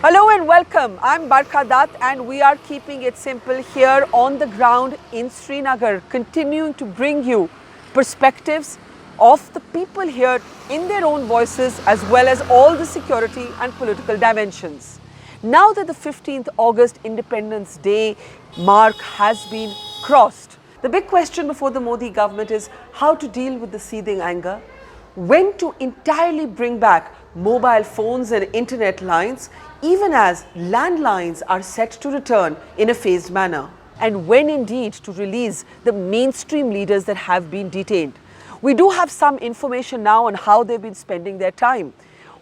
Hello and welcome. I'm Barkha Dutt and we are keeping it simple here on the ground in Srinagar, continuing to bring you perspectives of the people here in their own voices as well as all the security and political dimensions. Now that the 15th August Independence Day mark has been crossed, the big question before the Modi government is how to deal with the seething anger, when to entirely bring back mobile phones and internet lines, even as landlines are set to return in a phased manner, and when indeed to release the mainstream leaders that have been detained. We do have some information now on how they've been spending their time.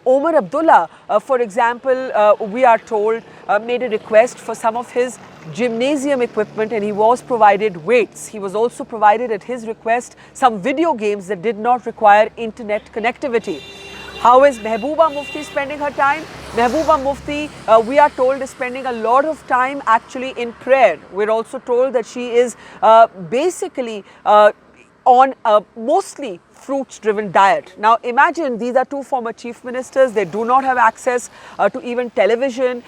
Omar Abdullah, for example, we are told, made a request for some of his gymnasium equipment and he was provided weights. He was also provided at his request some video games that did not require internet connectivity. How is Mehbooba Mufti spending her time? Mehbooba Mufti, we are told, is spending a lot of time actually in prayer. We're also told that she is basically on a mostly fruits-driven diet. Now imagine these are two former chief ministers, they do not have access to even television.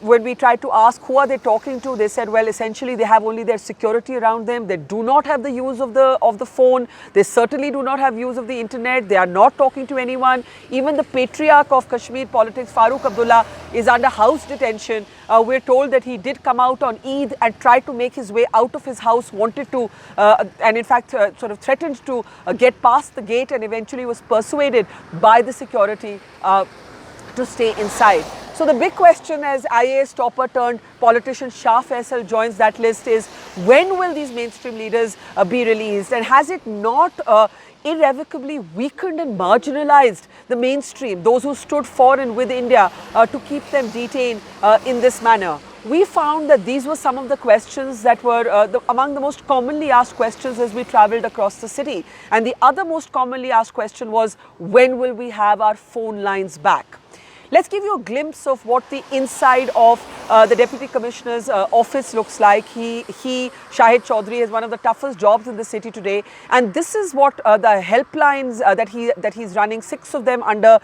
When we tried to ask who are they talking to, they said, well, essentially they have only their security around them, they do not have the use of the phone, they certainly do not have use of the internet, they are not talking to anyone. Even the patriarch of Kashmir politics, Farooq Abdullah, is under house detention. We're told that he did come out on Eid and tried to make his way out of his house, wanted to, and in fact sort of threatened to get past the gate and eventually was persuaded by the security to stay inside. So the big question as IAS topper turned politician Shah Faisal joins that list is when will these mainstream leaders be released, and has it not irrevocably weakened and marginalized the mainstream, those who stood for and with India, to keep them detained in this manner? We found that these were some of the questions that were among the most commonly asked questions as we travelled across the city. And the other most commonly asked question was, when will we have our phone lines back? Let's give you a glimpse of what the inside of the Deputy Commissioner's office looks like. Shahid Chaudhary, has one of the toughest jobs in the city today. And this is what the helplines that he's running, 6 of them under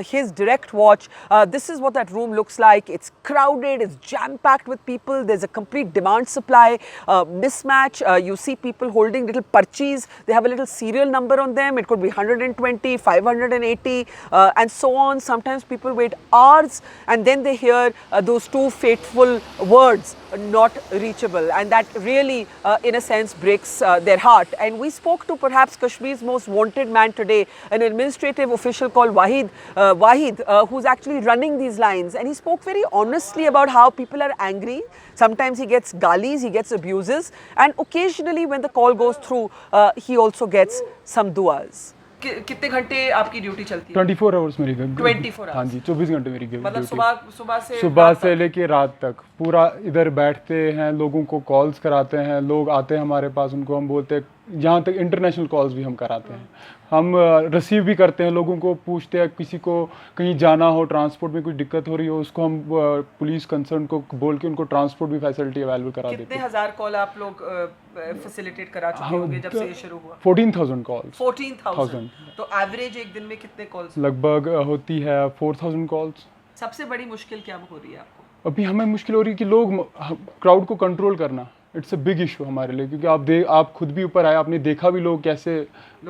his direct watch. This is what that room looks like. It's crowded, it's jam-packed with people. There's a complete demand-supply mismatch. You see people holding little parchis. They have a little serial number on them. It could be 120, 580, and so on. Sometimes people wait hours and then they hear those 2 fateful words, not reachable, and that really in a sense breaks their heart. And we spoke to perhaps Kashmir's most wanted man today, an administrative official called Wahid, who's actually running these lines, and he spoke very honestly about how people are angry. Sometimes he gets galis, he gets abuses, and occasionally when the call goes through, he also gets some duas. कितने घंटे आपकी duty चलती है? 24 hours मेरी 24 hours. हाँ जी, 24 घंटे मेरी मतलब सुबह से लेके रात तक पूरा इधर बैठते हैं, लोगों को कॉल्स कराते हैं, लोग आते हैं हमारे पास, उनको हम बोलते हैं, यहाँ तक इंटरनेशनल कॉल्स भी हम कराते हैं, हम रिसीव भी करते हैं, लोगों को पूछते हैं, किसी को कहीं जाना हो, ट्रांसपोर्ट में कोई दिक्कत हो रही हो, उसको हम पुलिस कंसर्न को बोल के उनको ट्रांसपोर्ट भी फैसिलिटी अवेलेबल करा देते हैं। कितने हजार कॉल आप लोग फैसिलिटेट करा चुके होंगे जब से ये शुरू हुआ? 14,000 कॉल्स। 14,000। तो एवरेज एक दिन में कितने कॉल्स? लगभग होती है 4,000 कॉल्स। सबसे बड़ी मुश्किल क्या हो रही है आपको? अभी हमें मुश्किल हो रही है कि लोग क्राउड को कंट्रोल करना। इट्स अ बिग इशू हमारे लिए, क्योंकि आप खुद भी ऊपर आए, आपने देखा भी लोग कैसे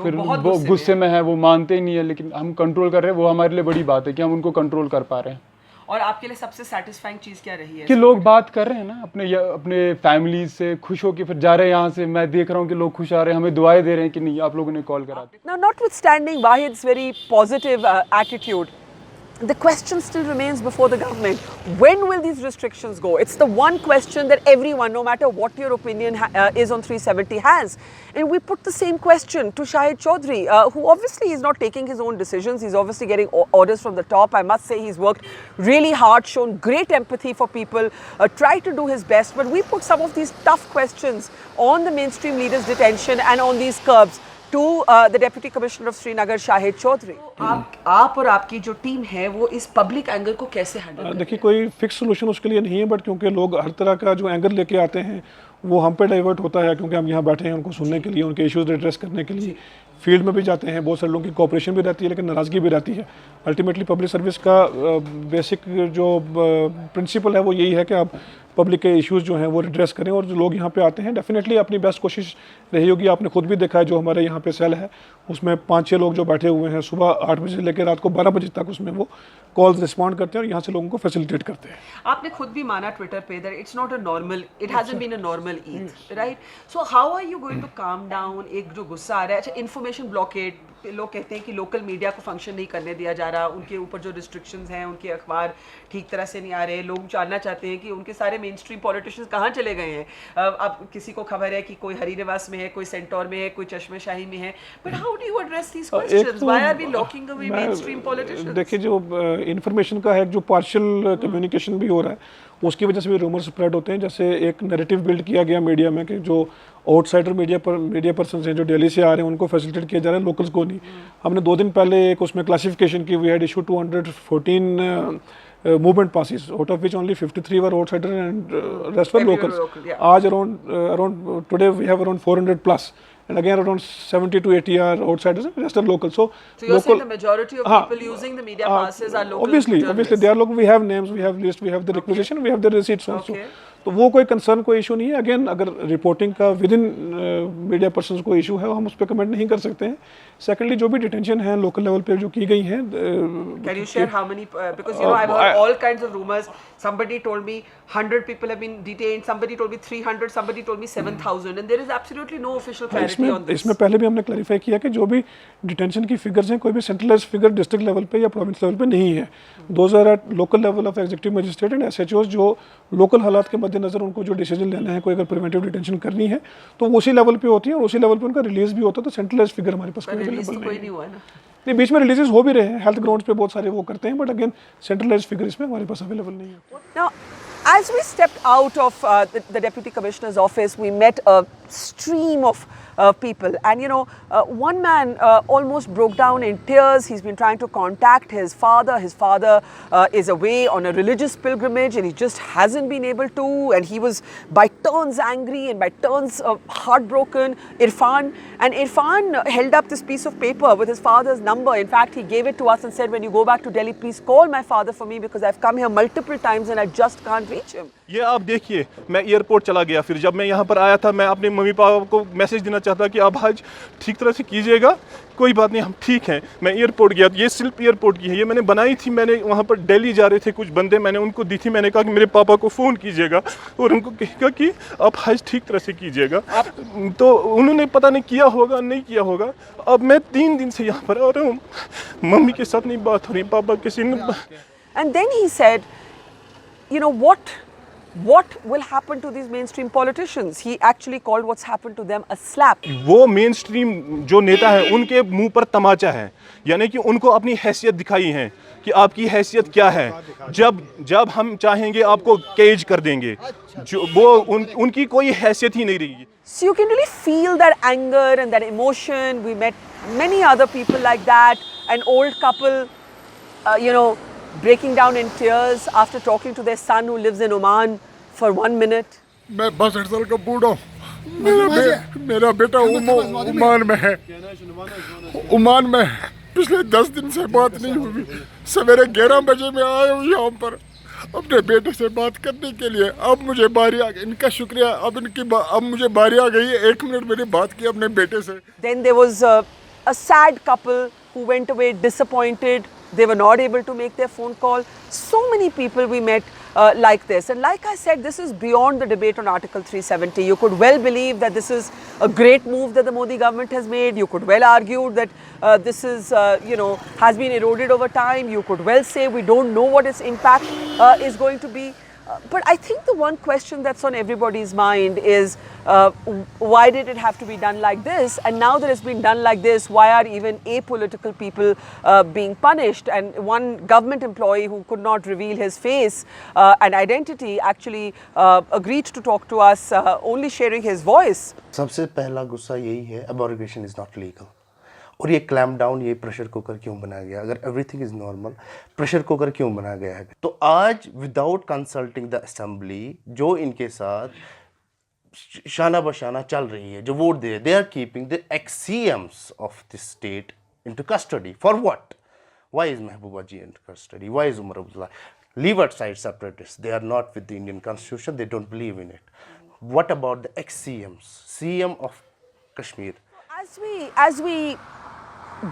फिर वो गुस्से में है, वो मानते ही नहीं है, लेकिन हम कंट्रोल कर रहे हैं। वो हमारे लिए बड़ी बात है कि हम उनको कंट्रोल कर पा रहे हैं। और आपके लिए सबसे सेटिस्फाइंग चीज़ क्या रही है? कि लोग बात कर रहे हैं ना अपने फैमिली से, खुश होकर फिर जा रहे हैं यहाँ से। मैं देख रहा हूँ कि लोग खुश आ रहे हैं, हमें दुआएं दे रहे हैं कि नहीं आप लोगों ने कॉल करा। Now, notwithstanding Wahid's very positive attitude, the question still remains before the government. When will these restrictions go? It's the one question that everyone, no matter what your opinion is on 370, has. And we put the same question to Shahid Chaudhary, who obviously is not taking his own decisions. He's obviously getting orders from the top. I must say he's worked really hard, shown great empathy for people, tried to do his best. But we put some of these tough questions on the mainstream leaders' detention and on these curbs to the Deputy Commissioner of Srinagar, Shahid Chaudhary. आप और आपकी जो team है वो इस public anger को कैसे handle करते हैं? देखिए, कोई फिक्स सोल्यूशन उसके लिए नहीं है, बट क्योंकि लोग हर तरह का जो एंगर लेके आते हैं वो हम पे डाइवर्ट होता है, क्योंकि हम यहाँ बैठे हैं उनको सुनने के लिए, उनके इश्यूज एड्रेस करने के लिए। फील्ड में भी जाते हैं, बहुत सारे लोगों की कोऑपरेशन भी रहती है, लेकिन नाराज़गी भी रहती है। अल्टीमेटली पब्लिक सर्विस का बेसिक जो प्रिंसिपल है वो यही है कि आप पब्लिक के इश्यूज़ जो हैं वो एड्रेस करें, और जो लोग यहाँ पे आते हैं डेफिनेटली अपनी बेस्ट कोशिश रही होगी। आपने खुद भी देखा है जो हमारे यहाँ पे सेल है उसमें 5-6 लोग जो बैठे हुए हैं, सुबह 8 बजे से लेकर रात को 12 बजे तक उसमें वो कॉल्स रिस्पॉन्ड करते हैं और यहाँ से लोगों को फैसिलिटेट करते हैं। आपने खुद भी माना ट्विटर पे that it's not a normal, it hasn't been a normal Eid, right? So how are you going to calm down एक जो गुस्सा आ रहा है? अच्छा, इन्फॉर्मेशन ब्लॉकेड, लोग कहते हैं कि लोकल मीडिया को फंक्शन नहीं करने दिया जा रहा, उनके ऊपर जो रिस्ट्रिक्शंस हैं, उनके अखबार ठीक तरह से नहीं आ रहे, लोग जानना चाहते हैं कि उनके सारे मेन स्ट्रीम पॉलिटिशियंस कहाँ चले गए हैं। अब किसी को खबर है कि कोई हरी निवास में है, कोई सेंटोर में है, कोई चश्मे शाही में है, but how do you address these questions? Why are we locking away mainstream politicians? देखिए, जो इन्फॉर्मेशन का है, जो पार्शियल कम्युनिकेशन भी हो रहा है, उसकी वजह से भी रूमर स्प्रेड होते हैं। जैसे एक नैरेटिव बिल्ड किया गया मीडिया में कि जो आउटसाइडर मीडिया पर्सन हैं जो दिल्ली से आ रहे हैं उनको फैसिलिटेट किया जा रहा है, लोकल्स को नहीं। हमने 2 दिन पहले एक उसमें क्लासिफिकेशन की, we had issue 214 movement passes, out of which only 53 were outsider and rest were locals. आज around today we have around 400 plus, and again around 70 to 80 are outsiders and rest are local. So you're saying the majority of people using the media passes are local? Obviously they are local. We have names, we have list, we have the requisition, we have the receipts also. तो वो कोई concern, कोई issue नहीं है। Again अगर reporting का with in media person को issue है, हम उस पर कमेंट नहीं कर सकते हैं। सेकेंडली जो भी डिटेंशन है लोकल लेवल पे जो की गई है, can you share how many? Because you know I have heard all kinds of rumours, somebody told me 100 people have been detained, somebody told me 300, somebody told me 7,000, and there is absolutely no official clarity on this. इसमें पहले भी हमने clarify किया कि जो भी detention की figures हैं, कोई भी सेंट्रलाइज्ड फिगर डिस्ट्रिक्ट लेवल पे या प्रोविंस लेवल पे नहीं है। Those are at local level of executive magistrate and SHOs, जो लोकल हालात के मद्देनजर उनको जो डिसीजन लेना है, कोई अगर प्रिवेंटिव डिटेंशन करनी है तो उसी लेवल पे होती है और उसी लेवल पे उनका रिलीज भी होता है। तो सेंट्रलाइज्ड फिगर हमारे पास कोई नहीं हुआ है ना। नहीं, बीच में रिलीजेस हो भी रहे हैं, हेल्थ ग्राउंड्स पे बहुत सारे वो करते हैं, बट अगेन सेंट्रलाइज्ड फिगर इसमें हमारे पास अवेलेबल नहीं है। Now, as we stepped out of the Deputy Commissioner's office, we met a stream of people, and you know, one man almost broke down in tears. He's been trying to contact his father. His father is away on a religious pilgrimage and he just hasn't been able to, and he was by turns angry and by turns heartbroken. Irfan held up this piece of paper with his father's number. In fact, he gave it to us and said, when you go back to Delhi, please call my father for me because I've come here multiple times and I just can't reach him. ये आप देखिए, मैं airport चला गया, फिर जब मैं यहाँ पर आया था मैं अपने मम्मी पापा को मैसेज देना चाहता कि आप आज ठीक तरह से कीजिएगा, कोई बात नहीं, हम ठीक हैं। मैं एयरपोर्ट गया, ये सिर्फ एयरपोर्ट की है, ये मैंने बनाई थी। मैंने वहाँ पर दिल्ली जा रहे थे कुछ बंदे, मैंने उनको दी थी। मैंने कहा कि मेरे पापा को फ़ोन कीजिएगा और उनको कहेगा कि आप हज ठीक तरह से कीजिएगा। तो उन्होंने पता नहीं किया होगा, नहीं किया होगा। अब मैं 3 दिन से यहाँ पर आ रहा हूँ, मम्मी के साथ नहीं बात हो रही, पापा किसी ने। And then he said, you know, what will happen to these mainstream politicians? He actually called what's happened to them a slap. वो मेन स्ट्रीम जो नेता है उनके मुंह पर तमाचा है, यानी कि उनको अपनी हैसियत दिखाई है कि आपकी हैसियत क्या है। जब हम चाहेंगे आपको केज कर देंगे, जो वो उनकी कोई हैसियत ही नहीं रहेगी। So you can really feel that anger and that emotion. We met many other people like that. An old couple, you know, breaking down in tears after talking to their son who lives in Oman for 1 minute. मैं 62 साल का बूढ़ा हूँ। मेरा बेटा Oman में है, Oman में है। पिछले 10 दिन से बात नहीं हुई। सवेरे 11 बजे मैं आया हूँ यहाँ पर अपने बेटे से बात करने के लिए। अब मुझे बारी आ गई, इनका शुक्रिया। अब मुझे बारी आ गई है। 1 मिनट मैंने बात की अपने बेटे से। Then there was a sad couple who went away disappointed. They were not able to make their phone call. So many people we met like this. And like I said, this is beyond the debate on Article 370. You could well believe that this is a great move that the Modi government has made. You could well argue that this is, you know, has been eroded over time. You could well say we don't know what its impact is going to be. But I think the one question that's on everybody's mind is why did it have to be done like this? And now that it's been done like this, why are even apolitical people being punished? And one government employee who could not reveal his face and identity actually agreed to talk to us, only sharing his voice. सबसे पहला गुस्सा यही है, अबॉर्गेशन is not legal. और ये clamp down, ये pressure cooker क्यों बनाया गया? अगर everything is normal, pressure cooker क्यों बनाया गया है? तो आज विदाउट कंसल्टिंग द असेंबली जो इनके साथ शाना बशाना चल रही है, जो what they, they are keeping the ex CMs of the state into custody for what? Why is Mehbooba ji in custody? Why is Omar Abdullah? Leave aside separatists, they are not with the Indian constitution, they don't believe in it. What about the ex-CMs, CM of Kashmir? As we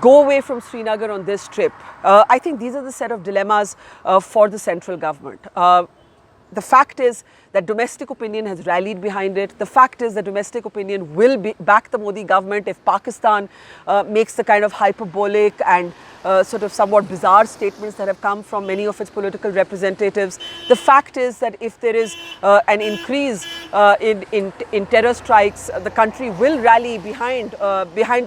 go away from Srinagar on this trip, I think these are the set of dilemmas for the central government. The fact is that domestic opinion has rallied behind it. The fact is that domestic opinion will back the Modi government if Pakistan makes the kind of hyperbolic and sort of somewhat bizarre statements that have come from many of its political representatives. The fact is that if there is an increase in terror strikes, the country will rally behind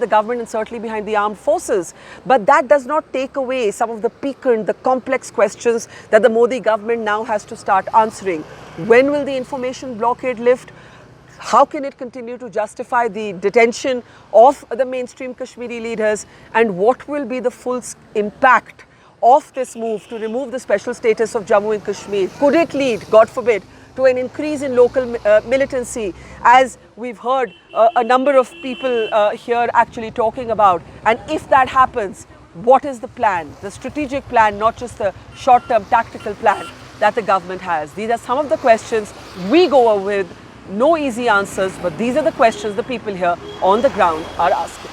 the government and certainly behind the armed forces. But that does not take away some of the piquant, the complex questions that the Modi government now has to start answering. When will the information blockade lift? How can it continue to justify the detention of the mainstream Kashmiri leaders? And what will be the full impact of this move to remove the special status of Jammu and Kashmir? Could it lead, God forbid, to an increase in local militancy, as we've heard a number of people here actually talking about? And if that happens, what is the plan, the strategic plan, not just the short-term tactical plan that the government has? These are some of the questions we go with. No easy answers, but these are the questions the people here on the ground are asking.